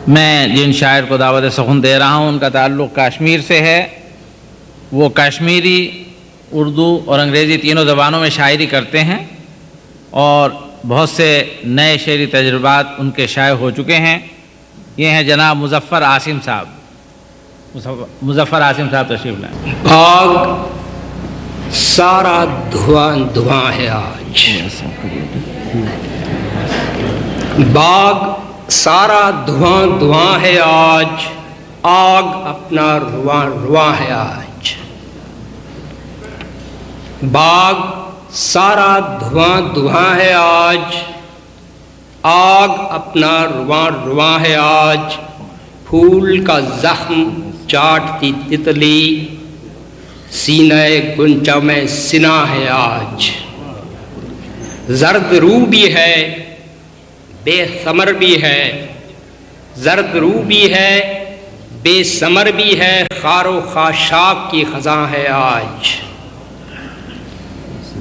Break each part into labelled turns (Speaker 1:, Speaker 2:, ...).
Speaker 1: میں جن شاعر کو دعوت سخن دے رہا ہوں ان کا تعلق کشمیر سے ہے. وہ کشمیری، اردو اور انگریزی تینوں زبانوں میں شاعری کرتے ہیں اور بہت سے نئے شعری تجربات ان کے شائع ہو چکے ہیں. یہ ہیں جناب مظفر عاصم صاحب. مظفر عاصم صاحب تشریف لائیں.
Speaker 2: باغ سارا دھواں دھواں ہے آج، باغ سارا دھواں دھواں ہے آج، آگ اپنا رواں رواں ہے آج. باغ سارا دھواں دھواں ہے آج، آگ اپنا رواں رواں ہے آج. پھول کا زخم چاٹتی تتلی، سینہ گنچا میں سنا ہے آج. زرد رو بھی ہے بے ثمر بھی ہے، زرد رو بھی ہے بے ثمر بھی ہے، خار و خاشاک کی خزاں ہے آج.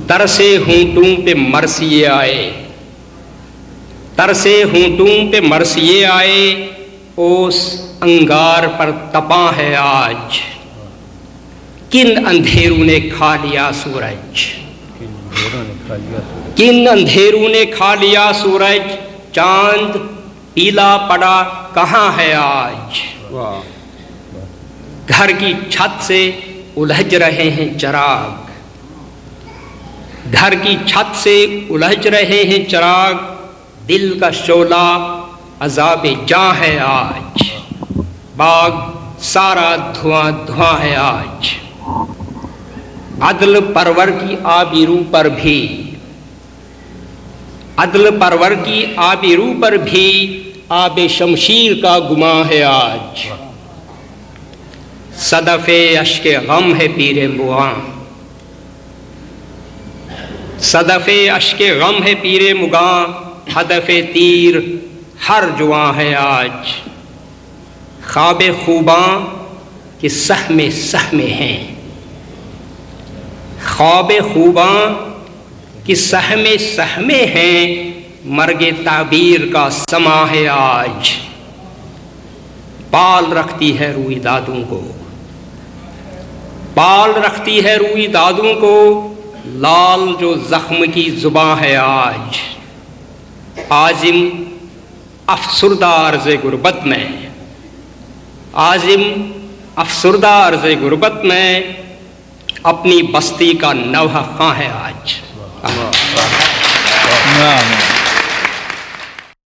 Speaker 2: ترسے ہونٹوں پہ مرثیے آئے، ترسے ہونٹوں پہ مرثیے آئے، اوس انگار پر تپاں ہے آج. کن اندھیروں نے کھا لیا سورج، کن اندھیروں نے کھا لیا سورج، چاند پیلا پڑا کہاں ہے آج. گھر کی چھت سے الجھ رہے ہیں چراغ، گھر کی چھت سے الجھ رہے ہیں چراغ، دل کا شعلہ عذاب جاں ہے آج. باغ سارا دھواں دھواں ہے آج. عدل پرور کی آبی رو پر بھی، عدل پرور کی آبی رو پر بھی آب شمشیر کا گماں ہے آج. صدف اشک غم ہے پیر مغاں، صدف اشک غم ہے پیر مغاں، ہدف تیر ہر جواں ہے آج. خواب خوباں کہ سہمے سہمے ہیں، خواب خوباں کہ سہمے سہمے ہیں، مرگ تعبیر کا سما ہے آج. پال رکھتی ہے روئی دادوں کو، پال رکھتی ہے روئی دادوں کو، لال جو زخم کی زباں ہے آج. عازم افسردہ عرض غربت میں، عازم افسردہ عرض غربت میں، اپنی بستی کا نوحہ خواں ہے آج.